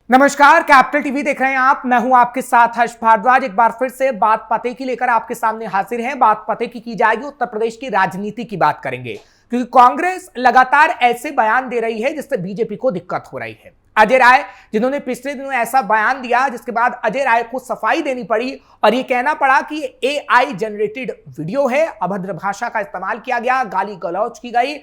नमस्कार, capital TV देख रहे हैं आप। मैं हूं आपके साथ हर्ष भारद्वाज। एक बार फिर से बात पते की लेकर आपके सामने हाजिर हैं। बात पते की जाएगी, उत्तर प्रदेश की राजनीति की बात करेंगे, क्योंकि कांग्रेस लगातार ऐसे बयान दे रही है जिससे बीजेपी को दिक्कत हो रही है। अजय राय, जिन्होंने पिछले दिनों ऐसा बयान दिया जिसके बाद अजय राय को सफाई देनी पड़ी और यह कहना पड़ा कि एआई जनरेटेड वीडियो है, अभद्र भाषा का इस्तेमाल किया गया, गाली गलौज की गई,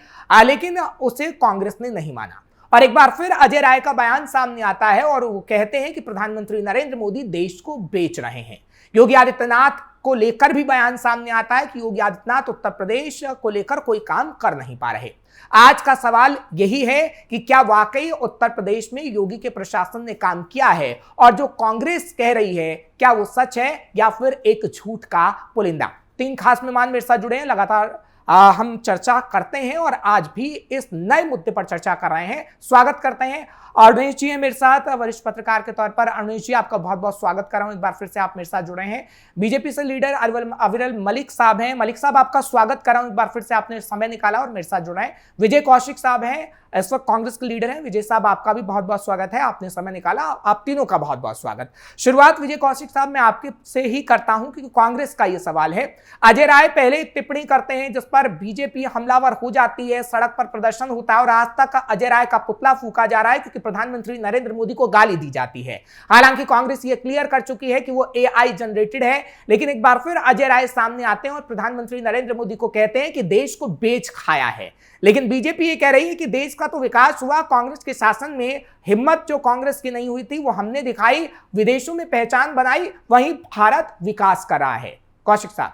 लेकिन उसे कांग्रेस ने नहीं माना। और एक बार फिर अजय राय का बयान सामने आता है और वो कहते हैं कि प्रधानमंत्री नरेंद्र मोदी देश को बेच रहे हैं। योगी आदित्यनाथ को लेकर भी बयान सामने आता है कि योगी आदित्यनाथ उत्तर प्रदेश को लेकर कोई काम कर नहीं पा रहे। आज का सवाल यही है कि क्या वाकई उत्तर प्रदेश में योगी के प्रशासन ने काम किया है और जो कांग्रेस कह रही है क्या वो सच है या फिर एक झूठ का पुलिंदा। तीन खास मेहमान मेरे साथ जुड़े हैं, लगातार हम चर्चा करते हैं और आज भी इस नए मुद्दे पर चर्चा कर रहे हैं। स्वागत करते हैं अरुणेश जी हैं मेरे साथ, वरिष्ठ पत्रकार के तौर पर। अरुणेश जी, आपका बहुत बहुत स्वागत कर रहा हूं, एक बार फिर से आप मेरे साथ जुड़े हैं। बीजेपी से लीडर अविरल मलिक साहब हैं। मलिक साहब, आपका स्वागत कर रहा हूं, एक बार फिर से आपने समय निकाला और मेरे साथ जुड़ा है। विजय कौशिक साहब हैं, इस वक्त कांग्रेस के लीडर हैं। विजय साहब, आपका भी बहुत बहुत स्वागत है, आपने समय निकाला। आप तीनों का बहुत बहुत स्वागत। शुरुआत विजय कौशिक साहब मैं आपके से ही करता हूं, क्योंकि कांग्रेस का यह सवाल है। अजय राय पहले टिप्पणी करते हैं जिस पर बीजेपी हमलावर हो जाती है, सड़क पर प्रदर्शन होता है और आज तक अजय राय का पुतला फूंका जा रहा है क्योंकि प्रधानमंत्री नरेंद्र मोदी को गाली दी जाती है। हालांकि कांग्रेस ये क्लियर कर चुकी है कि वो एआई जनरेटेड है, लेकिन एक बार फिर अजय राय सामने आते हैं और प्रधानमंत्री नरेंद्र मोदी को कहते हैं कि देश को बेच खाया है। लेकिन बीजेपी ये कह रही है कि देश का तो विकास हुआ, कांग्रेस के शासन में हिम्मत जो कांग्रेस की नहीं हुई थी वो हमने दिखाई, विदेशों में पहचान बनाई, वहीं भारत विकास कर रहा है। कौशिक साहब,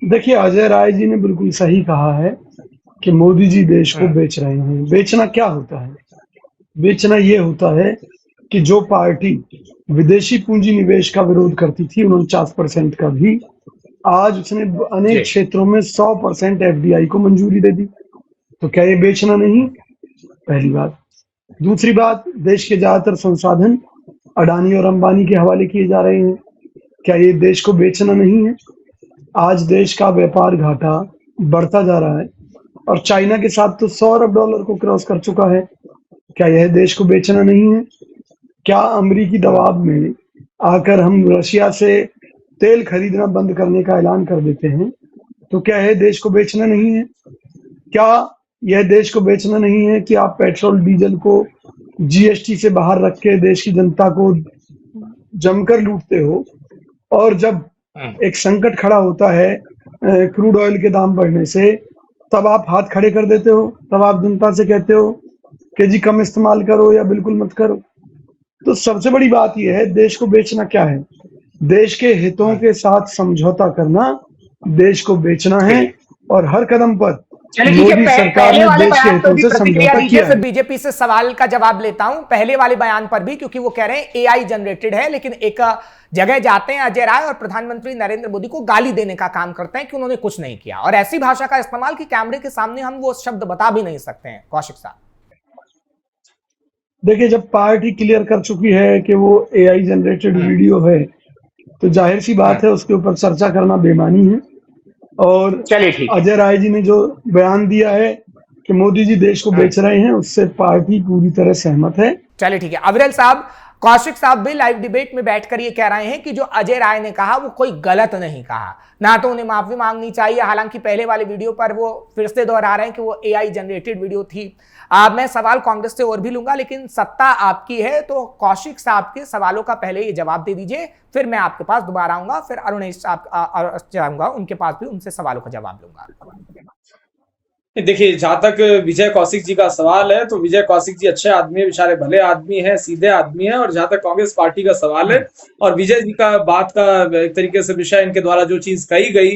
देखिए, अजय राय जी ने बिल्कुल सही कहा है कि मोदी जी देश को बेच रहे हैं। बेचना क्या होता है? बेचना ये होता है कि जो पार्टी विदेशी पूंजी निवेश का विरोध करती थी 49% का भी, आज उसने अनेक क्षेत्रों में 100% एफडीआई को मंजूरी दे दी। तो क्या ये बेचना नहीं? पहली बात। दूसरी बात, देश के ज्यादातर संसाधन अडानी और अंबानी के हवाले किए जा रहे हैं। क्या ये देश को बेचना नहीं है? आज देश का व्यापार घाटा बढ़ता जा रहा है और चाइना के साथ तो $100 अरब को क्रॉस कर चुका है। क्या यह देश को बेचना नहीं है? क्या अमेरिकी दबाव में आकर हम रशिया से तेल खरीदना बंद करने का ऐलान कर देते हैं, तो क्या यह देश को बेचना नहीं है? क्या यह देश को बेचना नहीं है कि आप पेट्रोल डीजल को जीएसटी से बाहर रख के देश की जनता को जमकर लूटते हो, और जब एक संकट खड़ा होता है क्रूड ऑयल के दाम बढ़ने से, तब आप हाथ खड़े कर देते हो, तब आप जनता से कहते हो कि जी कम इस्तेमाल करो या बिल्कुल मत करो। तो सबसे बड़ी बात यह है, देश को बेचना क्या है? देश के हितों के साथ समझौता करना देश को बेचना है, और हर कदम पर मोदी सरकार ने देश के हितों से समझौता किया है। बीजेपी से सवाल का जवाब लेता हूं पहले वाले बयान पर भी, क्योंकि वो कह रहे हैं एआई जनरेटेड है, लेकिन एक जगह जाते हैं अजय राय और प्रधानमंत्री नरेंद्र मोदी को गाली देने का काम करते हैं कि उन्होंने कुछ नहीं किया, और ऐसी भाषा का इस्तेमाल कि कैमरे के सामने हम वो शब्द बता भी नहीं सकते हैं। कौशिक साहब, देखिए, जब पार्टी क्लियर कर चुकी है कि वो एआई जनरेटेड वीडियो है, तो जाहिर सी बात है उसके ऊपर चर्चा करना बेमानी है। और अजय राय जी ने जो बयान दिया है कि मोदी जी देश को बेच रहे हैं, उससे पार्टी पूरी तरह सहमत है। चलिए ठीक है। अविरल साहब, कौशिक साहब भी लाइव डिबेट में बैठकर ये कह रहे हैं कि जो अजय राय ने कहा वो कोई गलत नहीं कहा, ना तो उन्हें माफी मांगनी चाहिए। हालांकि पहले वाले वीडियो पर वो फिर से दोहरा रहे हैं कि वो एआई जनरेटेड वीडियो थी। मैं सवाल कांग्रेस से और भी लूंगा, लेकिन सत्ता आपकी है, तो कौशिक साहब के सवालों का पहले ये जवाब दे दीजिए, फिर मैं आपके पास दोबारा आऊंगा, फिर अरुणेश साहब जाऊंगा, उनके पास भी उनसे सवालों का जवाब लूंगा। देखिए, जहां तक विजय कौशिक जी का सवाल है, तो विजय कौशिक जी अच्छे आदमी है, बेचारे भले आदमी है, सीधे आदमी है। और जहां तक कांग्रेस पार्टी का सवाल है और विजय जी का बात का एक तरीके से विषय, इनके द्वारा जो चीज कही गई,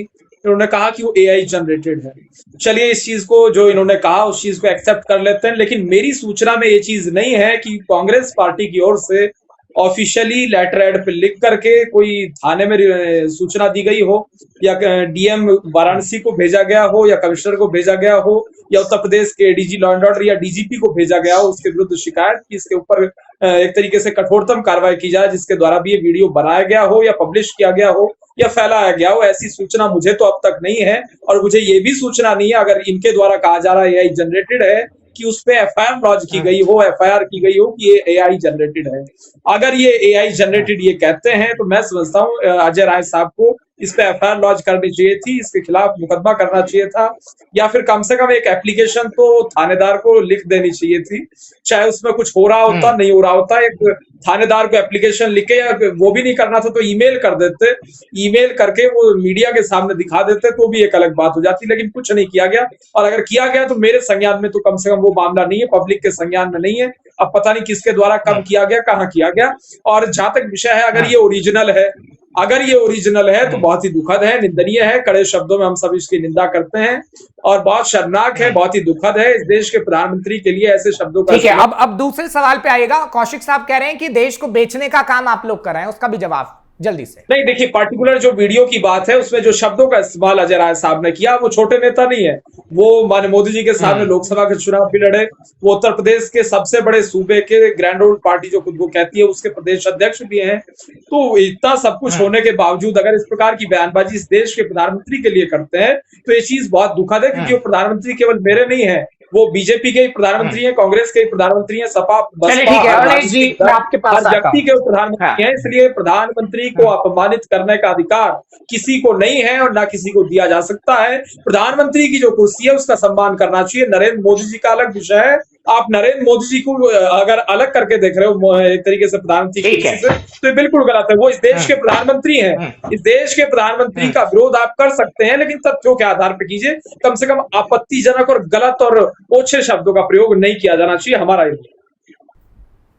इन्होंने कहा कि वो एआई जनरेटेड है। चलिए, इस चीज को जो इन्होंने कहा उस चीज को एक्सेप्ट कर लेते हैं, लेकिन मेरी सूचना में ये चीज नहीं है कि कांग्रेस पार्टी की ओर से ऑफिशियली लेटर हेड पे लिख करके कोई थाने में सूचना दी गई हो, या डीएम वाराणसी को भेजा गया हो, या कमिश्नर को भेजा गया हो, या उत्तर प्रदेश के डीजी लॉ एंड ऑर्डर या डीजीपी को भेजा गया हो उसके विरुद्ध शिकायत की इसके ऊपर एक तरीके से कठोरतम कार्रवाई की जाए, जिसके द्वारा भी ये वीडियो बनाया गया हो या पब्लिश किया गया हो या फैलाया गया हो। ऐसी सूचना मुझे तो अब तक नहीं है, और मुझे ये भी सूचना नहीं है, अगर इनके द्वारा कहा जा रहा है एआई जनरेटेड है, कि उस पे एफआईआर लॉन्च की गई हो, एफआईआर की गई हो कि ये एआई जनरेटेड है। अगर ये एआई जनरेटेड ये कहते हैं तो मैं समझता हूँ अजय राय साहब को इस पे एफआईआर लॉन्च करनी चाहिए थी, इसके खिलाफ मुकदमा करना चाहिए था, या फिर कम से कम एक एप्लीकेशन तो थानेदार को लिख देनी चाहिए थी। चाहे उसमें कुछ हो रहा होता नहीं हो रहा होता, एक थानेदार को एप्लीकेशन लिख के, या वो भी नहीं करना था तो ईमेल कर देते, ईमेल करके वो मीडिया के सामने दिखा देते तो भी एक अलग बात हो जाती, लेकिन कुछ नहीं किया गया। और अगर किया गया तो मेरे संज्ञान में तो कम से कम वो मामला नहीं है, पब्लिक के संज्ञान में नहीं है। अब पता नहीं किसके द्वारा कब किया गया, कहाँ किया गया। और जहां तक विषय है, अगर ये ओरिजिनल है, अगर ये ओरिजिनल है तो बहुत ही दुखद है, निंदनीय है, कड़े शब्दों में हम सब इसकी निंदा करते हैं और बहुत शर्मनाक है, बहुत ही दुखद है। इस देश के प्रधानमंत्री के लिए ऐसे शब्दों का ठीक है। अब दूसरे सवाल पे आइएगा। कौशिक साहब कह रहे हैं कि देश को बेचने का काम आप लोग कर रहे हैं, उसका भी जवाब जल्दी से। नहीं, देखिए, पर्टिकुलर जो वीडियो की बात है उसमें जो शब्दों का इस्तेमाल अजय राय साहब ने किया, वो छोटे नेता नहीं है। वो माननीय मोदी जी के सामने लोकसभा के चुनाव भी लड़े, वो उत्तर प्रदेश के सबसे बड़े सूबे के ग्रैंड ओल्ड पार्टी जो खुद को कहती है उसके प्रदेश अध्यक्ष भी हैं। तो इतना सब कुछ होने के बावजूद अगर इस प्रकार की बयानबाजी इस देश के प्रधानमंत्री के लिए करते हैं तो ये चीज बहुत दुखद है, क्योंकि वो प्रधानमंत्री केवल मेरे नहीं है, वो बीजेपी के ही प्रधानमंत्री हैं, कांग्रेस के ही प्रधानमंत्री हैं, सपा ठीक है अरुणेश जी, मैं आपके पास हर व्यक्ति के प्रधानमंत्री हैं। इसलिए प्रधानमंत्री को अपमानित करने का अधिकार किसी को नहीं है और ना किसी को दिया जा सकता है। प्रधानमंत्री की जो कुर्सी है उसका सम्मान करना चाहिए। नरेंद्र मोदी जी का अलग विषय है। आप नरेंद्र मोदी जी को अगर अलग करके देख रहे हो एक तरीके से प्रधानमंत्री की कुर्सी से, तो ये बिल्कुल गलत है। वो इस देश के प्रधानमंत्री हैं। इस देश के प्रधानमंत्री का विरोध आप कर सकते हैं, लेकिन तथ्यों के आधार पर कीजिए। कम से कम आपत्तिजनक और गलत और ओछे शब्दों का प्रयोग नहीं किया जाना चाहिए, हमारा।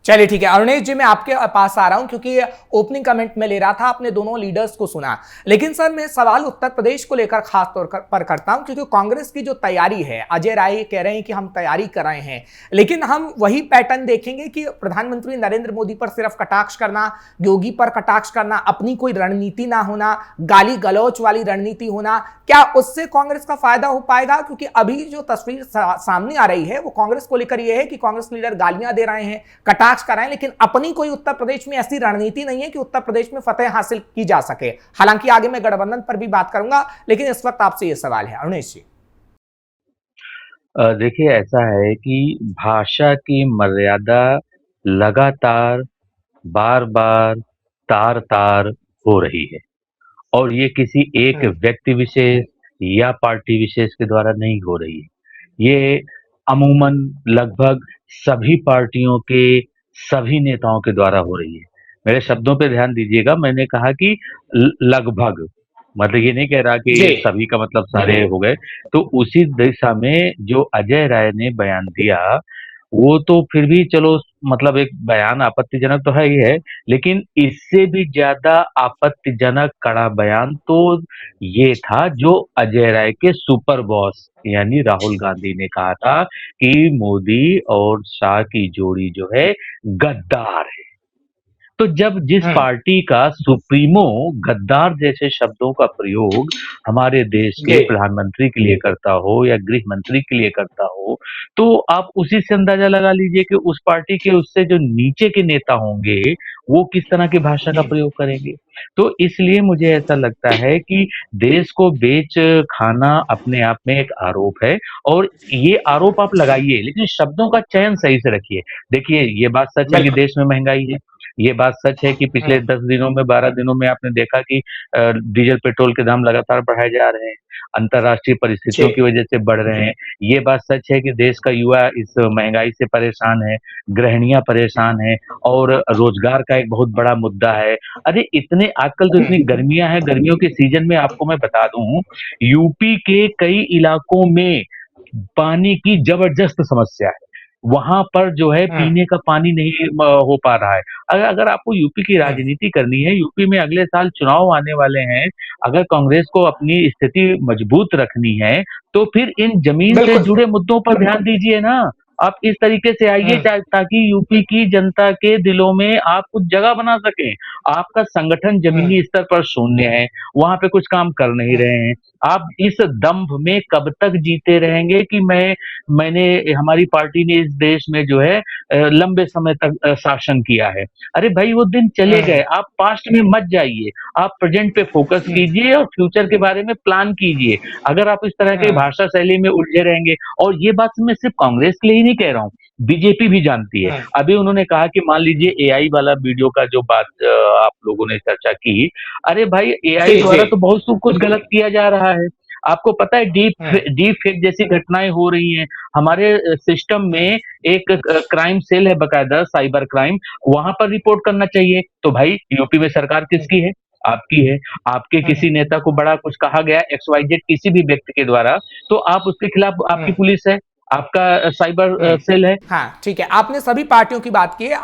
चलिए ठीक है अरुणेश जी, मैं आपके पास आ रहा हूं क्योंकि ओपनिंग कमेंट में ले रहा था, आपने दोनों लीडर्स को सुना, लेकिन सर मैं सवाल उत्तर प्रदेश को लेकर खास तौर पर करता हूं, क्योंकि कांग्रेस की जो तैयारी है, अजय राय कह रहे हैं कि हम तैयारी कर रहे हैं, लेकिन हम वही पैटर्न देखेंगे कि प्रधानमंत्री नरेंद्र मोदी पर सिर्फ कटाक्ष करना, योगी पर कटाक्ष करना, अपनी कोई रणनीति ना होना, गाली गलौच वाली रणनीति होना, क्या उससे कांग्रेस का फायदा हो पाएगा? क्योंकि अभी जो तस्वीर सामने आ रही है वो कांग्रेस को लेकर यह है कि कांग्रेस लीडर गालियां दे रहे हैं, कटाक्ष कर रहे हैं, लेकिन अपनी कोई उत्तर प्रदेश में ऐसी रणनीति नहीं है कि उत्तर प्रदेश में फतेह हासिल की जा सके। हालांकि आगे मैं गठबंधन पर भी बात करूंगा, लेकिन इस वक्त आपसे यह सवाल है अरुणेश जी। देखिए, ऐसा है कि भाषा की मर्यादा लगातार बार बार तार तार हो रही है, और ये किसी एक व्यक्ति विशेष या पार्टी विशेष के द्वारा नहीं हो रही है। ये अमूमन लगभग सभी पार्टियों के सभी नेताओं के द्वारा हो रही है। मेरे शब्दों पे ध्यान दीजिएगा, मैंने कहा कि लगभग, मतलब ये नहीं कह रहा कि सभी का मतलब सारे हो गए। तो उसी दिशा में जो अजय राय ने बयान दिया, वो तो फिर भी चलो, मतलब एक बयान आपत्तिजनक तो है ही है, लेकिन इससे भी ज्यादा आपत्तिजनक कड़ा बयान तो ये था जो अजय राय के सुपर बॉस यानी राहुल गांधी ने कहा था कि मोदी और शाह की जोड़ी जो है गद्दार है। तो जब जिस पार्टी का सुप्रीमो गद्दार जैसे शब्दों का प्रयोग हमारे देश के प्रधानमंत्री के लिए करता हो या गृह मंत्री के लिए करता हो, तो आप उसी से अंदाजा लगा लीजिए कि उस पार्टी के उससे जो नीचे के नेता होंगे वो किस तरह की भाषा का प्रयोग करेंगे। तो इसलिए मुझे ऐसा लगता है कि देश को बेच खाना अपने आप में एक आरोप है, और ये आरोप आप लगाइए, लेकिन शब्दों का चयन सही से रखिए। देखिए, ये बात सच है कि देश में महंगाई है, ये बात सच है कि पिछले 10 दिनों में 12 दिनों में आपने देखा कि डीजल पेट्रोल के दाम लगातार बढ़ाए जा रहे हैं, अंतर्राष्ट्रीय परिस्थितियों की वजह से बढ़ रहे हैं। ये बात सच है कि देश का युवा इस महंगाई से परेशान है, गृहिणियां परेशान हैं, और रोजगार का एक बहुत बड़ा मुद्दा है। अरे इतने आजकल तो इतनी गर्मियां हैं, गर्मियों के सीजन में आपको मैं बता दूं, यूपी के कई इलाकों में पानी की जबरदस्त समस्या है। वहां पर जो है पीने का पानी नहीं हो पा रहा है। अगर आपको यूपी की राजनीति करनी है, यूपी में अगले साल चुनाव आने वाले हैं, अगर कांग्रेस को अपनी स्थिति मजबूत रखनी है तो फिर इन जमीन से जुड़े मुद्दों पर ध्यान दीजिए ना। आप इस तरीके से आइए ताकि यूपी की जनता के दिलों में आप कुछ जगह बना सकें। आपका संगठन जमीनी स्तर पर शून्य है, वहां पे कुछ काम कर नहीं रहे हैं। आप इस दंभ में कब तक जीते रहेंगे कि मैंने हमारी पार्टी ने इस देश में जो है लंबे समय तक शासन किया है। अरे भाई, वो दिन चले गए, आप पास्ट में मत जाइए, आप प्रेजेंट पे फोकस कीजिए और फ्यूचर के बारे में प्लान कीजिए। अगर आप इस तरह के भाषा शैली में उलझे रहेंगे, और ये बात मैं सिर्फ कांग्रेस के लिए ही नहीं कह रहा हूँ, बीजेपी भी जानती है। अभी उन्होंने कहा कि मान लीजिए एआई वाला वीडियो का जो बात आप लोगों ने चर्चा की, अरे भाई एआई जी द्वारा जी। तो बहुत कुछ गलत किया जा रहा है। आपको पता है डीप फेक जैसी घटनाएं हो रही हैं हमारे सिस्टम में। एक क्राइम सेल है बकायदा, साइबर क्राइम, वहां पर रिपोर्ट करना चाहिए। तो भाई यूपी में सरकार किसकी है? आपकी है। आपके किसी नेता को बड़ा कुछ कहा गया XYZ किसी भी व्यक्ति के द्वारा, तो आप उसके खिलाफ आपकी पुलिस है, आपका साइबर सेल है। हाँ ठीक है, आपने सभी पार्टियों की बात की है।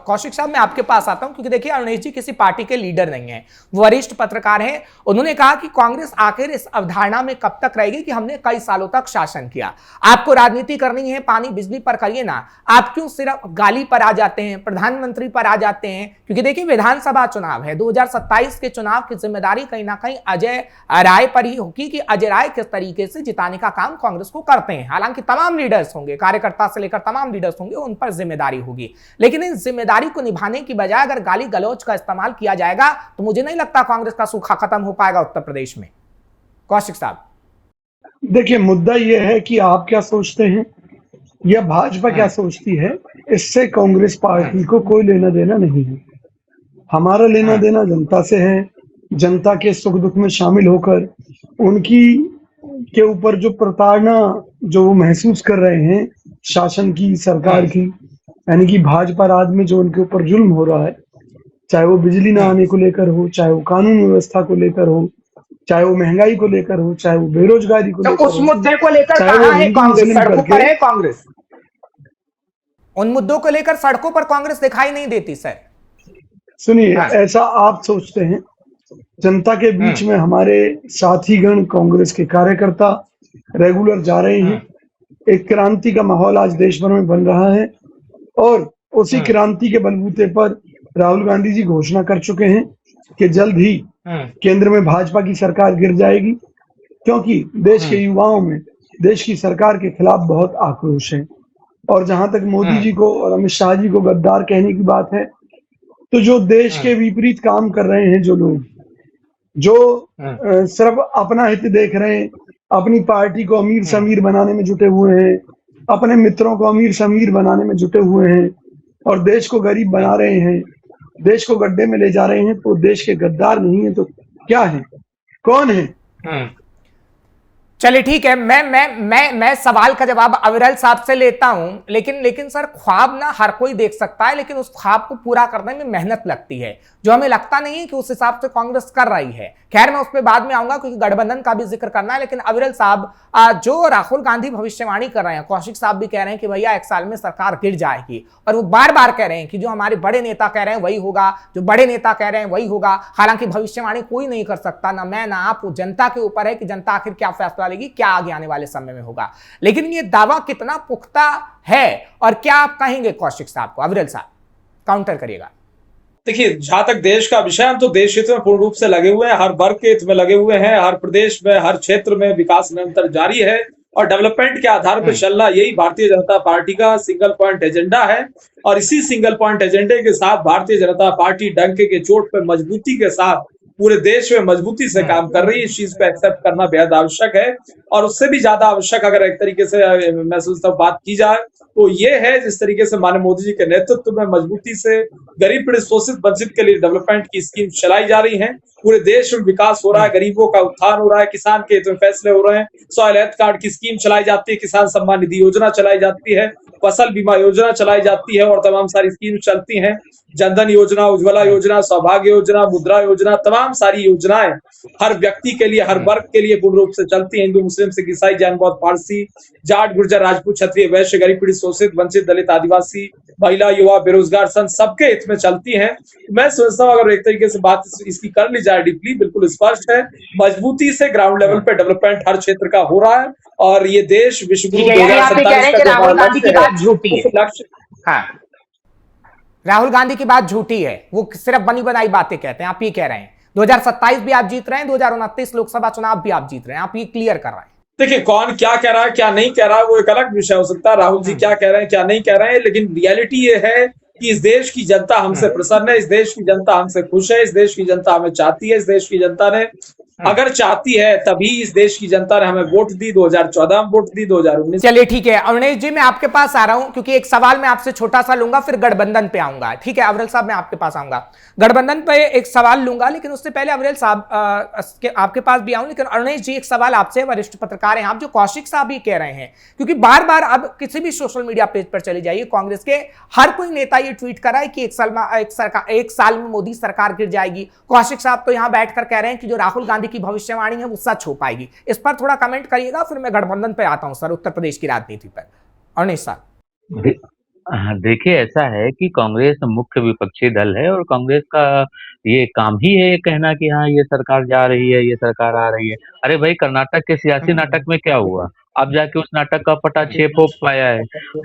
कौशिक साहब मैं आपके पास आता हूं, क्योंकि देखिए अरुणेश जी किसी पार्टी के लीडर नहीं है, वरिष्ठ पत्रकार हैं। उन्होंने कहा कि कांग्रेस आखिर इस अवधारणा में कब तक रहेगी कि हमने कई सालों तक शासन किया, आपको राजनीति करनी है, पानी बिजली पर करिए ना, आप क्यों सिर्फ गाली पर आ जाते हैं, प्रधानमंत्री पर आ जाते हैं? क्योंकि देखिए विधानसभा चुनाव है, 2027 के चुनाव की जिम्मेदारी कहीं ना कहीं अजय राय पर ही होगी कि अजय राय किस तरीके से जिताने का काम कांग्रेस को करते हैं। हालांकि तमाम लीडर्स होंगे, कार्यकर्ता से लेकर तमाम लीडर्स होंगे, उन पर जिम्मेदारी होगी, लेकिन इस जिम्मेदारी को निभाने की बजाय अगर गाली गलौज का इस्तेमाल किया जाएगा तो मुझे नहीं लगता कांग्रेस का सूखा खत्म हो पाएगा उत्तर प्रदेश में। कौशिक साहब देखिए, मुद्दा यह है कि आप क्या सोचते हैं या भाजपा क्या सोचती है, इससे कांग्रेस पार्टी को कोई लेना देना नहीं है। हमारा लेना देना जनता से है। जनता के सुख दुख में शामिल होकर उनकी के ऊपर जो प्रताड़ना जो वो महसूस कर रहे हैं शासन की, सरकार की, यानी कि भाजपा राज में जो उनके ऊपर जुल्म हो रहा है, चाहे वो बिजली ना आने को लेकर हो, चाहे वो कानून व्यवस्था को लेकर हो, चाहे वो महंगाई को लेकर हो, चाहे वो बेरोजगारी को लेकर हो, उस मुद्दे को लेकर चाहे वो कहां है हिंदू कांग्रेस? मुस्लिम सड़कों पर करके है कांग्रेस? उन मुद्दों को लेकर सड़कों पर कांग्रेस दिखाई नहीं देती सर। सुनिए, ऐसा आप सोचते हैं? जनता के बीच में हमारे साथीगण, कांग्रेस के कार्यकर्ता रेगुलर जा रहे हैं। एक क्रांति का माहौल आज देश भर में बन रहा है और उसी क्रांति के बलबूते पर राहुल गांधी जी घोषणा कर चुके हैं कि जल्द ही केंद्र में भाजपा की सरकार गिर जाएगी, क्योंकि देश के युवाओं में देश की सरकार के खिलाफ बहुत आक्रोश है। और जहां तक मोदी जी को और अमित शाह जी को गद्दार कहने की बात है, तो जो देश के विपरीत काम कर रहे हैं, जो लोग जो सिर्फ अपना हित देख रहे हैं, अपनी पार्टी को अमीर शमीर बनाने में जुटे हुए हैं, अपने मित्रों को अमीर शमीर बनाने में जुटे हुए हैं और देश को गरीब बना रहे हैं, देश को गड्ढे में ले जा रहे हैं, तो देश के गद्दार नहीं है तो क्या है? कौन है? चलिए ठीक है, मैं सवाल का जवाब अविरल साहब से लेता हूं, लेकिन सर ख्वाब ना हर कोई देख सकता है, लेकिन उस ख्वाब को पूरा करने में मेहनत लगती है, जो हमें लगता नहीं है कि उस हिसाब से कांग्रेस कर रही है। खैर मैं उस पर बाद में आऊंगा क्योंकि गठबंधन का भी जिक्र करना है। लेकिन अविरल साहब, जो राहुल गांधी भविष्यवाणी कर रहे हैं, कौशिक साहब भी कह रहे हैं कि भैया 1 साल में सरकार गिर जाएगी, और वो बार बार कह रहे हैं कि जो हमारे बड़े नेता कह रहे हैं वही होगा, जो बड़े नेता कह रहे हैं वही होगा। हालांकि भविष्यवाणी कोई नहीं कर सकता, ना मैं ना आप, वो जनता के ऊपर है कि जनता आखिर क्या फैसला लेगी, क्या आगे आने वाले समय में होगा। लेकिन ये दावा कितना पुख्ता है और क्या आप कहेंगे कौशिक साहब को? अविरल साहब काउंटर करिएगा। देखिए, जहां तक देश का विषय, हम तो देश हित में पूर्ण रूप से लगे हुए हैं, हर वर्ग के हित में लगे हुए हैं, हर प्रदेश में, हर क्षेत्र में विकास निरंतर जारी है और डेवलपमेंट के आधार पर चलना यही भारतीय जनता पार्टी का सिंगल पॉइंट एजेंडा है। और इसी सिंगल पॉइंट एजेंडे के साथ भारतीय जनता पार्टी डंके के चोट पर मजबूती के साथ पूरे देश में मजबूती से काम कर रही है। इस चीज पे एक्सेप्ट करना बेहद आवश्यक है। और उससे भी ज्यादा आवश्यक अगर एक तरीके से मैं सोचता हूं बात की जाए तो ये है जिस तरीके से माननीय मोदी जी के नेतृत्व में मजबूती से गरीब पीड़ित शोषित वंचित के लिए डेवलपमेंट की स्कीम चलाई जा रही है। पूरे देश में विकास हो रहा है, गरीबों का उत्थान हो रहा है, किसान के हित में फैसले हो रहे हैं, सॉइल हेल्थ कार्ड की स्कीम चलाई जाती है, किसान सम्मान निधि योजना चलाई जाती है, फसल बीमा योजना चलाई जाती है और तमाम सारी स्कीम चलती हैं। जनधन योजना, उज्ज्वला योजना, सौभाग्य योजना, मुद्रा योजना, तमाम सारी योजनाएं हर व्यक्ति के लिए, हर वर्ग के लिए पूर्ण रूप से चलती है। हिंदू, मुस्लिम, सिख, ईसाई, जैन, बौद्ध, पारसी, जाट, गुर्जर, राजपूत, क्षत्रिय, वैश्य, गरीब पीड़ित शोषित वंचित, दलित, आदिवासी, महिला, युवा, बेरोजगार, संत, सबके हित में चलती है। मैं सोचता हूँ अगर एक तरीके से बात इसकी कर ली जाए डीपली, बिल्कुल स्पष्ट है, मजबूती से ग्राउंड लेवल पे डेवलपमेंट हर क्षेत्र का हो रहा है और ये देश विश्व गुरु 2047 का राहुल गांधी की बात झूठी है। लक्ष्य, हाँ, राहुल गांधी की बात झूठी है, वो सिर्फ बनी बनाई बातें कहते हैं, आप ये कह रहे हैं। 2027 भी आप जीत रहे हैं, 2029 लोकसभा चुनाव भी आप जीत रहे हैं, आप ये क्लियर कर रहे हैं। देखिए, कौन क्या कह रहा है क्या नहीं कह रहा है वो एक अलग विषय हो सकता है, राहुल जी क्या कह रहे हैं क्या नहीं कह रहे हैं, लेकिन रियलिटी ये है कि इस देश की जनता हमसे प्रसन्न है, इस देश की जनता हमसे खुश है, इस देश की जनता हमें चाहती है, इस देश की जनता ने अगर चाहती है तभी इस देश की जनता ने हमें वोट दी, 2014 में वोट दी, 2019। चलिए ठीक है अवनीश जी, मैं आपके पास आ रहा हूं क्योंकि एक सवाल मैं आपसे छोटा सा लूंगा, फिर गठबंधन पे आऊंगा। ठीक है अवरेल साहब, मैं आपके पास आऊंगा, गठबंधन पे एक सवाल लूंगा, लेकिन उससे पहले अवरेल साहब आपके पास भी आऊं। लेकिन अवनीश जी एक सवाल आपसे, वरिष्ठ पत्रकार हैं आप, जो कौशिक साहब ही कह रहे हैं, क्योंकि बार बार अब किसी भी सोशल मीडिया पेज पर चले जाइए, कांग्रेस के हर कोई नेता ये ट्वीट कर रहा है कि एक साल में मोदी सरकार गिर जाएगी। कौशिक साहब तो यहां बैठकर कह रहे हैं कि जो राहुल गांधी की भविष्यवाणी है वो सच हो पाएगी। इस पर थोड़ा कमेंट करिएगा, फिर मैं गठबंधन पे आता हूं सर, उत्तर प्रदेश की राजनीति पर। अवनीश साहब। हाँ, देखिए ऐसा है कि कांग्रेस मुख्य विपक्षी दल है और कांग्रेस का ये काम ही है ये कहना कि हाँ ये सरकार जा रही है, ये सरकार आ रही है। अरे भाई, कर्नाटक के सियासी नाटक में क्या हुआ? अब जाके उस नाटक का पटाक्षेप हो पाया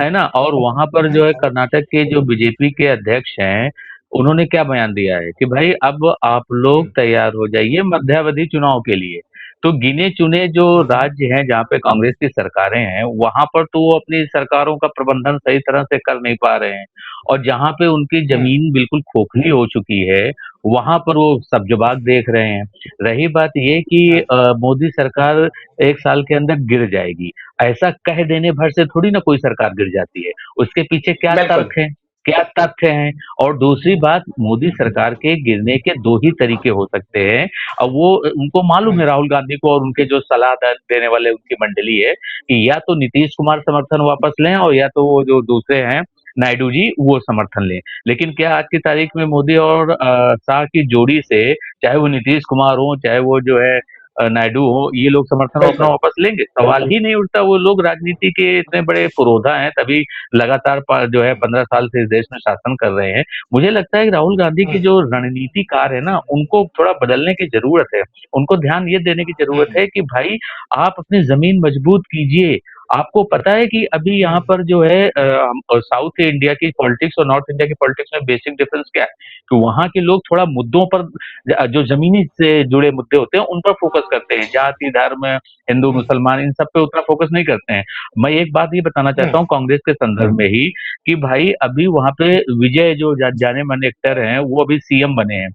है ना? और वहां पर जो है कर्नाटक के जो बीजेपी के अध्यक्ष हैं, उन्होंने क्या बयान दिया है कि भाई अब आप लोग तैयार हो जाइए मध्यावधि चुनाव के लिए। तो गिने चुने जो राज्य हैं जहाँ पे कांग्रेस की सरकारें हैं, वहां पर तो वो अपनी सरकारों का प्रबंधन सही तरह से कर नहीं पा रहे हैं, और जहाँ पे उनकी जमीन बिल्कुल खोखली हो चुकी है, वहां पर वो सब्जबाग देख रहे हैं। रही बात ये कि मोदी सरकार एक साल के अंदर गिर जाएगी, ऐसा कह देने भर से थोड़ी ना कोई सरकार गिर जाती है। उसके पीछे क्या तर्क है, क्या तथ्य हैं? और दूसरी बात, मोदी सरकार के गिरने के दो ही तरीके हो सकते हैं। अब वो उनको मालूम है, राहुल गांधी को और उनके जो सलाह देने वाले उनकी मंडली है, कि या तो नीतीश कुमार समर्थन वापस लें और या तो वो जो दूसरे हैं नायडू जी वो समर्थन लें। लेकिन क्या आज की तारीख में मोदी और शाह की जोड़ी से, चाहे वो नीतीश कुमार हो चाहे वो जो है नायडू हो, ये लोग समर्थन अपना वापस लेंगे? सवाल ही नहीं उठता। वो लोग राजनीति के इतने बड़े पुरोधा हैं, तभी लगातार जो है 15 साल से इस देश में शासन कर रहे हैं। मुझे लगता है कि राहुल गांधी की जो रणनीतिकार है ना, उनको थोड़ा बदलने की जरूरत है। उनको ध्यान ये देने की जरूरत है कि भाई आप अपनी जमीन मजबूत कीजिए। आपको पता है कि अभी यहाँ पर जो है साउथ इंडिया की पॉलिटिक्स और नॉर्थ इंडिया की पॉलिटिक्स में बेसिक डिफरेंस क्या है, कि वहाँ के लोग थोड़ा मुद्दों पर, जो जमीनी से जुड़े मुद्दे होते हैं उन पर फोकस करते हैं। जाति धर्म, हिंदू मुसलमान, इन सब पे उतना फोकस नहीं करते हैं। मैं एक बात ये बताना चाहता हूँ कांग्रेस के संदर्भ में ही, कि भाई अभी वहां पे विजय जो जाने माने एक्टर हैं, वो अभी सीएम बने हैं,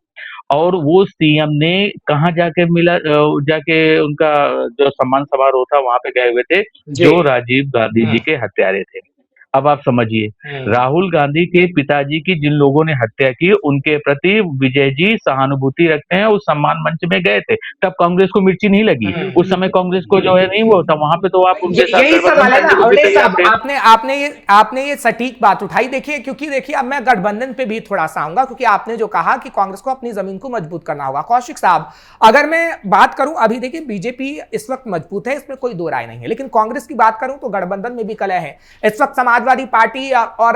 और वो सीएम ने कहाँ जाके मिला, जाके उनका जो सम्मान समारोह था वहां पे गए हुए थे, जो राजीव गांधी जी के हत्यारे थे। अब आप समझिए, राहुल गांधी के पिताजी की जिन लोगों ने हत्या की, उनके प्रति विजय जी सहानुभूति रखते हैं, उस सम्मान मंच में गए थे, तब कांग्रेस को मिर्ची नहीं लगी। उस समय कांग्रेस को जो है नहीं वो था, वहां पे तो आप उनके साथ यही सवाल है ना गठबंधन अवनीश साहब, आपने ये सटीक बात उठाई। देखिए, क्योंकि देखिए अब मैं गठबंधन पे भी थोड़ा सा आऊंगा, क्योंकि आपने जो कहा कि कांग्रेस को अपनी जमीन को मजबूत करना होगा। कौशिक साहब, अगर मैं बात करूं, अभी देखिए बीजेपी इस वक्त मजबूत है, इसमें कोई दो राय नहीं है, लेकिन कांग्रेस की बात करूं तो गठबंधन में भी कलह है। इस वक्त समाजवादी पार्टी और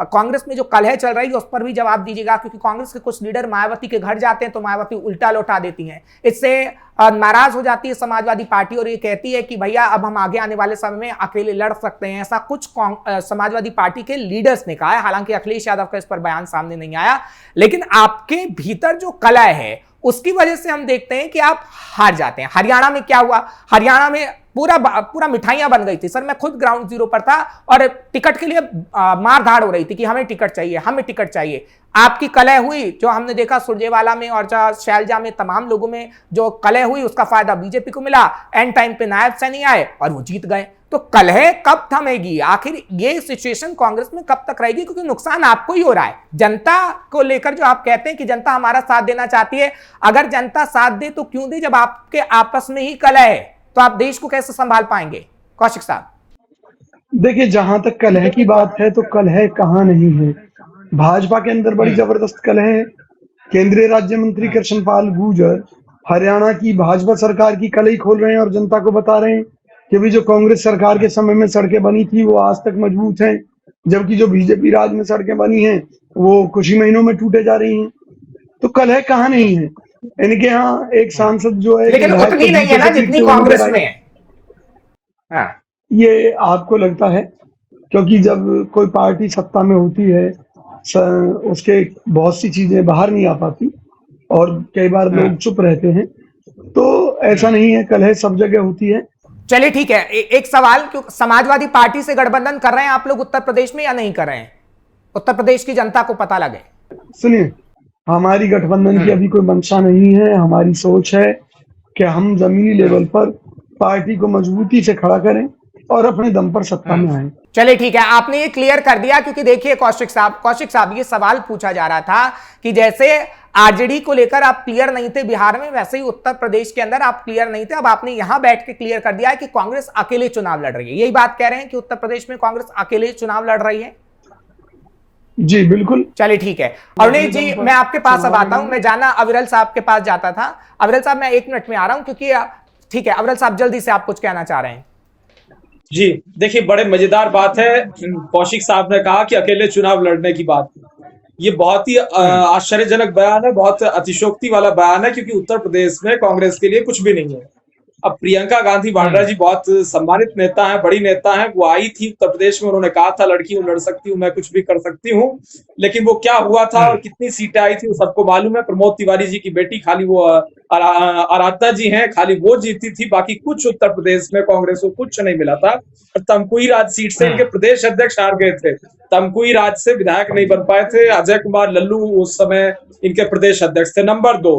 कांग्रेस में जो कलह चल रही है उस पर भी जवाब दीजिएगा, क्योंकि कांग्रेस के कुछ लीडर मायावती के घर जाते हैं तो मायावती उल्टा लौटा देती हैं। इससे नाराज हो जाती है समाजवादी पार्टी और ये कहती है कि भैया अब हम आगे आने वाले समय में अकेले लड़ सकते हैं। ऐसा कुछ समाजवादी पार्टी के लीडर्स ने कहा है। हालांकि अखिलेश यादव का इस पर बयान सामने नहीं आया, लेकिन आपके भीतर जो कलह है उसकी वजह से हम देखते हैं कि आप हार जाते हैं। हरियाणा में क्या हुआ? हरियाणा में पूरा मिठाइयां बन गई थी सर। मैं खुद ग्राउंड जीरो पर था और टिकट के लिए मार धाड़ हो रही थी कि हमें टिकट चाहिए, हमें टिकट चाहिए। आपकी कलह हुई, जो हमने देखा सुरजेवाला में और शैलजा में, तमाम लोगों में जो कलह हुई उसका फायदा बीजेपी को मिला। एंड टाइम पे नायब सैनी आए और वो जीत गए। तो कलह कब थमेगी? आखिर ये सिचुएशन कांग्रेस में कब तक रहेगी? क्योंकि नुकसान आपको ही हो रहा है। जनता को लेकर जो आप कहते हैं कि जनता हमारा साथ देना चाहती है, अगर जनता साथ दे तो क्यों दे? जब आपके आपस में ही कलह है तो आप देश को कैसे संभाल पाएंगे? कौशिक साहब, देखिए, जहां तक कलह की बात है तो कलह कहाँ नहीं है। भाजपा के अंदर बड़ी जबरदस्त कलह है। केंद्रीय राज्य मंत्री कृष्णपाल गुर्जर हरियाणा की भाजपा सरकार की कलही खोल रहे हैं और जनता को बता रहे हैं कि भी जो कांग्रेस सरकार के समय में सड़कें बनी थी वो आज तक मजबूत हैं, जबकि जो बीजेपी राज में सड़कें बनी हैं वो कुछ ही महीनों में टूटे जा रही हैं। तो कलह कहाँ नहीं है। इनके यहाँ एक सांसद जो है, लेकिन उतनी नहीं है ना जितनी कांग्रेस में है। हाँ, ये आपको लगता है, क्योंकि जब कोई पार्टी सत्ता में होती है उसके बहुत सी चीजें बाहर नहीं आ पाती और कई बार लोग चुप रहते हैं। तो ऐसा नहीं है, कलह सब जगह होती है। चलिए ठीक है, एक सवाल, क्यों समाजवादी पार्टी से गठबंधन कर रहे हैं आप लोग उत्तर प्रदेश में या नहीं कर रहे हैं? उत्तर प्रदेश की जनता को पता लगे। सुनिए, हमारी गठबंधन की अभी कोई मंशा नहीं है। हमारी सोच है कि हम जमीनी लेवल पर पार्टी को मजबूती से खड़ा करें और अपने दम पर सत्ता में आए। चलिए ठीक है, आपने ये क्लियर कर दिया। क्योंकि देखिए कौशिक साहब ये सवाल पूछा जा रहा था कि जैसे आरजेडी को लेकर आप क्लियर नहीं थे बिहार में, वैसे ही उत्तर प्रदेश के अंदर आप क्लियर नहीं थे। अब आपने यहां बैठ के क्लियर कर दिया है कि कांग्रेस अकेले चुनाव लड़ रही है। यही बात कह रहे हैं कि उत्तर प्रदेश में कांग्रेस अकेले चुनाव लड़ रही है? जी बिल्कुल। चलिए ठीक है। अरुणेश जी, मैं आपके पास अब आता हूं। मैं जाना अविरल साहब के पास जाता था। अविरल साहब, मैं 1 मिनट में आ रहा हूं, क्योंकि ठीक है अविरल साहब, जल्दी से आप कुछ कहना चाह रहे हैं। जी देखिए, बड़े मजेदार बात है, कौशिक साहब ने कहा कि अकेले चुनाव लड़ने की बात। ये बहुत ही आश्चर्यजनक बयान है, बहुत अतिशोक्ति वाला बयान है, क्योंकि उत्तर प्रदेश में कांग्रेस के लिए कुछ भी नहीं है। अब प्रियंका गांधी वाड्रा जी बहुत सम्मानित नेता हैं, बड़ी नेता हैं। वो आई थी उत्तर प्रदेश में, उन्होंने कहा था लड़की हूं, लड़ सकती हूं, मैं कुछ भी कर सकती हूं। लेकिन वो क्या हुआ था और कितनी सीटें आई थी वो सबको मालूम है। प्रमोद तिवारी जी की बेटी, खाली वो आराधना जी हैं, खाली वो जीती थी। बाकी कुछ उत्तर प्रदेश में कांग्रेस को कुछ नहीं मिला था। और तमकुई राज सीट से इनके प्रदेश अध्यक्ष हार गए थे। तमकुई राज से विधायक नहीं बन पाए थे। अजय कुमार लल्लू उस समय इनके प्रदेश अध्यक्ष थे। नंबर 2,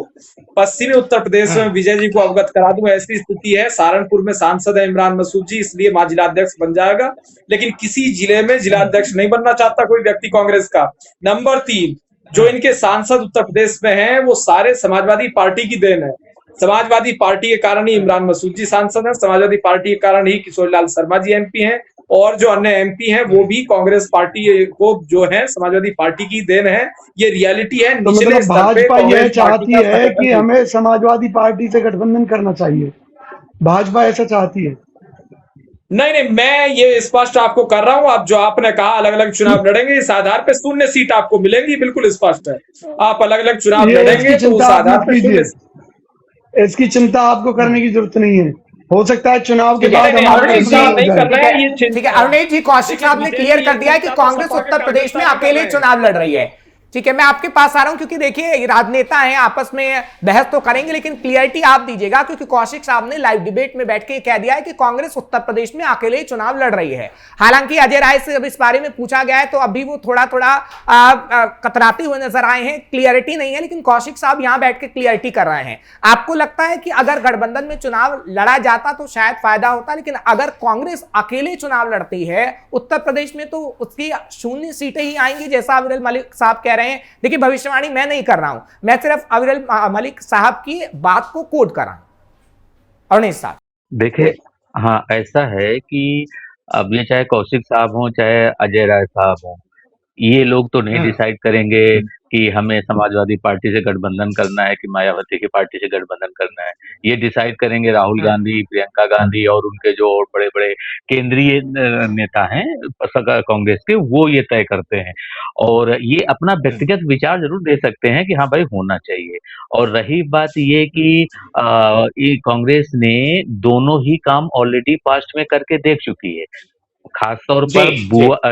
पश्चिमी उत्तर प्रदेश में विजय जी को अवगत करा दूं, ऐसी स्थिति है। सहारनपुर में सांसद है इमरान मसूद जी, इसलिए वहां जिलाध्यक्ष बन जाएगा। लेकिन किसी जिले में जिलाध्यक्ष नहीं बनना चाहता कोई व्यक्ति कांग्रेस का। नंबर 3, जो इनके सांसद उत्तर प्रदेश में हैं वो सारे समाजवादी पार्टी की देन है। समाजवादी पार्टी के कारण ही इमरान मसूद जी सांसद हैं, समाजवादी पार्टी के कारण ही किशोरीलाल शर्मा जी एमपी हैं, और जो अन्य एमपी हैं वो भी कांग्रेस पार्टी को जो है समाजवादी पार्टी की देन है। ये रियलिटी है। तो निचले मतलब स्तर पे भाजपा यह कांग्रेस चाहती पार्टी का है कि संगठन- हमें समाजवादी पार्टी से गठबंधन करना चाहिए, भाजपा ऐसा चाहती है? नहीं, मैं ये स्पष्ट आपको कर रहा हूं। आप जो आपने कहा अलग अलग चुनाव लड़ेंगे, इस आधार पे 0 सीट आपको मिलेंगी, बिल्कुल स्पष्ट है। आप अलग अलग चुनाव ये लड़ेंगे इसकी तो उस चिंता आप आधार मत पे कीजिए, इसकी चिंता आपको करने की जरूरत नहीं है। हो सकता है चुनाव के बाद हमारे अरुणेश चुनाव जी हो नहीं जाए। करना है ये ठीक है अरुणेश जी, कौशिक साहब ने क्लियर कर दिया है कि कांग्रेस उत्तर प्रदेश में अकेले चुनाव लड़ रही है। ठीक है, मैं आपके पास आ रहा हूं, क्योंकि देखिए ये राजनेता हैं, आपस में बहस तो करेंगे, लेकिन क्लियरिटी आप दीजिएगा। क्योंकि कौशिक साहब ने लाइव डिबेट में बैठ के कह दिया है कि कांग्रेस उत्तर प्रदेश में अकेले चुनाव लड़ रही है। हालांकि अजय राय से जब इस बारे में पूछा गया है तो अभी वो थोड़ा कतराते हुए नजर आए हैं, क्लियरिटी नहीं है। लेकिन कौशिक साहब यहां बैठ के क्लियरिटी कर रहे हैं। आपको लगता है कि अगर गठबंधन में चुनाव लड़ा जाता तो शायद फायदा होता, लेकिन अगर कांग्रेस अकेले चुनाव लड़ती है उत्तर प्रदेश में तो उसकी 0 सीटें ही आएंगी, जैसा अविरल मलिक साहब कह रहे हैं। देखिए भविष्यवाणी मैं नहीं कर रहा हूं, मैं सिर्फ अविरल मलिक साहब की बात को कोट कर रहा हूं। अरुणेश साहब देखिए, हाँ ऐसा है कि अब ये चाहे कौशिक साहब हों चाहे अजय राय साहब हों, ये लोग तो नहीं डिसाइड करेंगे कि हमें समाजवादी पार्टी से गठबंधन करना है कि मायावती की पार्टी से गठबंधन करना है। ये डिसाइड करेंगे राहुल गांधी, प्रियंका गांधी और उनके जो बड़े-बड़े केंद्रीय नेता हैं कांग्रेस के, वो ये तय करते हैं। और ये अपना व्यक्तिगत विचार ज़रूर दे सकते हैं कि हाँ भाई होना चाहिए। और रही बात ये कि ये कांग्रेस ने दोनों ही काम ऑलरेडी पास्ट में करके देख चुकी है। खास तौर पर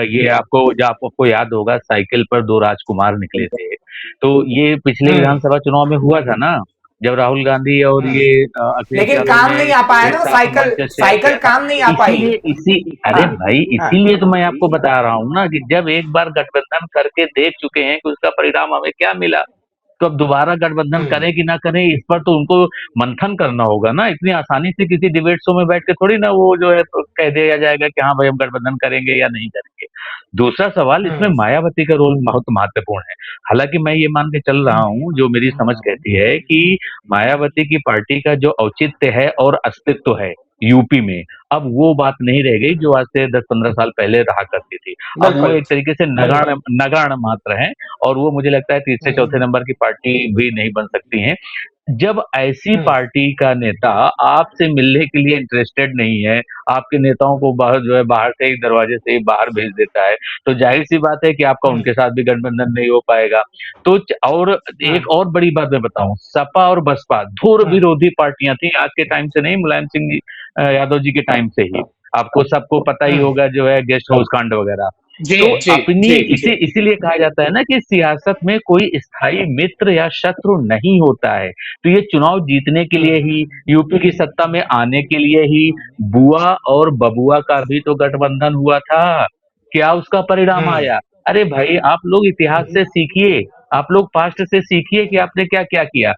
ये आपको याद होगा, साइकिल पर 2 राजकुमार निकले थे। तो ये पिछले विधानसभा चुनाव में हुआ था ना, जब राहुल गांधी और ये अखिलेश लेकिन यादव काम ने नहीं आ पाया ना, एक साथ मंच साइकिल शेयर किया था। काम नहीं आ पाई। अरे भाई, इसीलिए तो मैं आपको बता रहा हूँ ना कि जब एक बार गठबंधन करके देख चुके हैं कि उसका परिणाम हमें क्या मिला, तो अब दोबारा गठबंधन करें कि ना करें, इस पर तो उनको मंथन करना होगा ना। इतनी आसानी से किसी डिबेट शो में बैठ के थोड़ी ना वो जो है तो कह दिया जाएगा कि हाँ भाई हम गठबंधन करेंगे या नहीं करेंगे। दूसरा सवाल, इसमें मायावती का रोल बहुत महत्वपूर्ण है। हालांकि मैं ये मान के चल रहा हूँ, जो मेरी समझ कहती है कि मायावती की पार्टी का जो औचित्य है और अस्तित्व है यूपी में, अब वो बात नहीं रह गई जो आज से 10-15 साल पहले रहा करती थी। अब वो एक तरीके से नगाड़ मात्र है, और वो मुझे लगता है तीसरे चौथे नंबर की पार्टी भी नहीं बन सकती है। जब ऐसी पार्टी का नेता आपसे मिलने के लिए इंटरेस्टेड नहीं है, आपके नेताओं को बाहर से ही दरवाजे से ही बाहर भेज देता है, तो जाहिर सी बात है कि आपका उनके साथ भी गठबंधन नहीं हो पाएगा। तो और एक और बड़ी बात मैं बताऊं, सपा और बसपा धुर विरोधी पार्टियां थी, आज के टाइम से नहीं, मुलायम सिंह यादव जी के टाइम से ही। आपको सबको पता ही होगा जो है गेस्ट हाउस कांड वगैरह। तो अपनी इसीलिए कहा जाता है ना कि सियासत में कोई स्थायी मित्र या शत्रु नहीं होता है। तो ये चुनाव जीतने के लिए ही, यूपी की सत्ता में आने के लिए ही बुआ और बबुआ का भी तो गठबंधन हुआ था। क्या उसका परिणाम आया? अरे भाई, आप लोग इतिहास से सीखिए। आप लोग पास्ट से सीखिए कि आपने क्या क्या किया।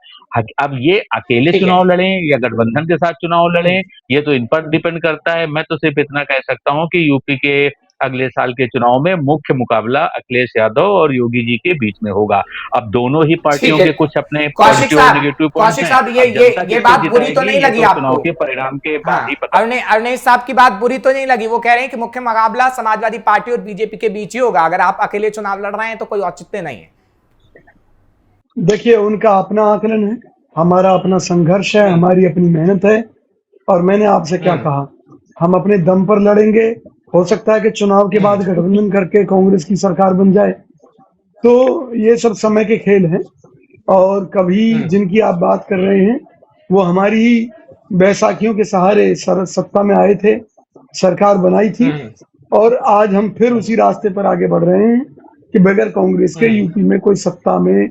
अब ये अकेले ठीक है। चुनाव लड़ें या गठबंधन के साथ चुनाव लड़ें, ये तो इन पर डिपेंड करता है। मैं तो सिर्फ इतना कह सकता हूं कि यूपी के अगले साल के चुनाव में मुख्य मुकाबला अखिलेश यादव और योगी जी के बीच में होगा। अब दोनों ही ठीक पार्टियों है के कुछ अपने कौशिक पॉजिटिव और साहब, नेगेटिव पॉइंट्स कौशिक हैं। साहब, अब जनता ये किसे बात बुरी तो जिताएगी नहीं ये लगी तो आपको? चुनाव के परिणाम के बाद हाँ, ही पता। अवनेश साहब की बात बुरी तो नहीं लगी? वो कह रहे हैं कि मुख्य मुकाबला समाजवादी पार्टी और बीजेपी के बीच ही होगा, अगर आप अकेले चुनाव लड़ रहे हैं तो कोई औचित्य नहीं है। देखिए, उनका अपना आकलन है, हमारा अपना संघर्ष है, हमारी अपनी मेहनत है। और मैंने आपसे क्या कहा, हम अपने दम पर लड़ेंगे। हो सकता है कि चुनाव के बाद गठबंधन करके कांग्रेस की सरकार बन जाए, तो ये सब समय के खेल हैं। और कभी जिनकी आप बात कर रहे हैं वो हमारी ही बैसाखियों के सहारे सत्ता में आए थे, सरकार बनाई थी, और आज हम फिर उसी रास्ते पर आगे बढ़ रहे हैं कि बगैर कांग्रेस के यूपी में कोई सत्ता में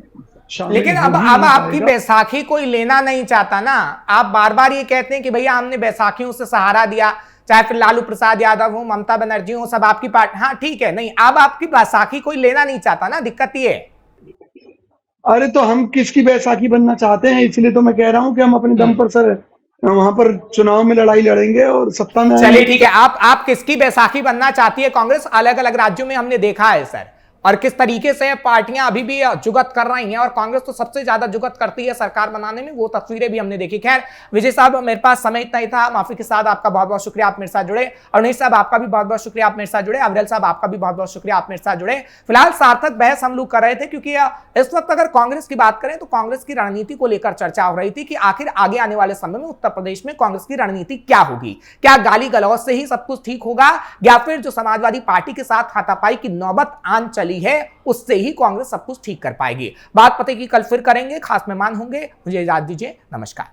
शामिल लेकिन हो अब ही नहीं आपकी पाएगा। बैसाखी कोई लेना नहीं चाहता ना। आप बार बार ये कहते हैं कि भैया हमने बैसाखियों से सहारा दिया, चाहे फिर लालू प्रसाद यादव हो, ममता बनर्जी हो, सब आपकी पार्टी। हाँ ठीक है, नहीं अब आपकी बैसाखी कोई लेना नहीं चाहता ना, दिक्कत ये है। अरे तो हम किसकी बैसाखी बनना चाहते हैं? इसलिए तो मैं कह रहा हूं कि हम अपने दम पर सर वहां पर चुनाव में लड़ाई लड़ेंगे और सत्ता में चलिए आएंगे। ठीक है, आप किसकी बैसाखी बनना चाहती है कांग्रेस? अलग अलग राज्यों में हमने देखा है सर, और किस तरीके से पार्टियां अभी भी जुगत कर रही हैं, और कांग्रेस तो सबसे ज्यादा जुगत करती है सरकार बनाने में, वो तस्वीरें भी हमने देखी। खैर विजय साहब, मेरे पास समय इतना ही था, माफी के साथ आपका बहुत बहुत शुक्रिया, आप मेरे साथ जुड़े। अवनीश साहब आपका भी बहुत बहुत शुक्रिया, आप मेरे साथ जुड़े। अविरल साहब आपका भी बहुत बहुत शुक्रिया, आप मेरे साथ जुड़े। फिलहाल सार्थक बहस हम लोग कर रहे थे, क्योंकि इस वक्त अगर कांग्रेस की बात करें तो कांग्रेस की रणनीति को लेकर चर्चा हो रही थी कि आखिर आगे आने वाले समय में उत्तर प्रदेश में कांग्रेस की रणनीति क्या होगी। क्या गाली गलौज से ही सब कुछ ठीक होगा, या फिर जो समाजवादी पार्टी के साथ हाथापाई की नौबत आन चली है उससे ही कांग्रेस सब कुछ ठीक कर पाएगी? बात पते की कल फिर करेंगे, खास मेहमान होंगे। मुझे इजाजत दीजिए, नमस्कार।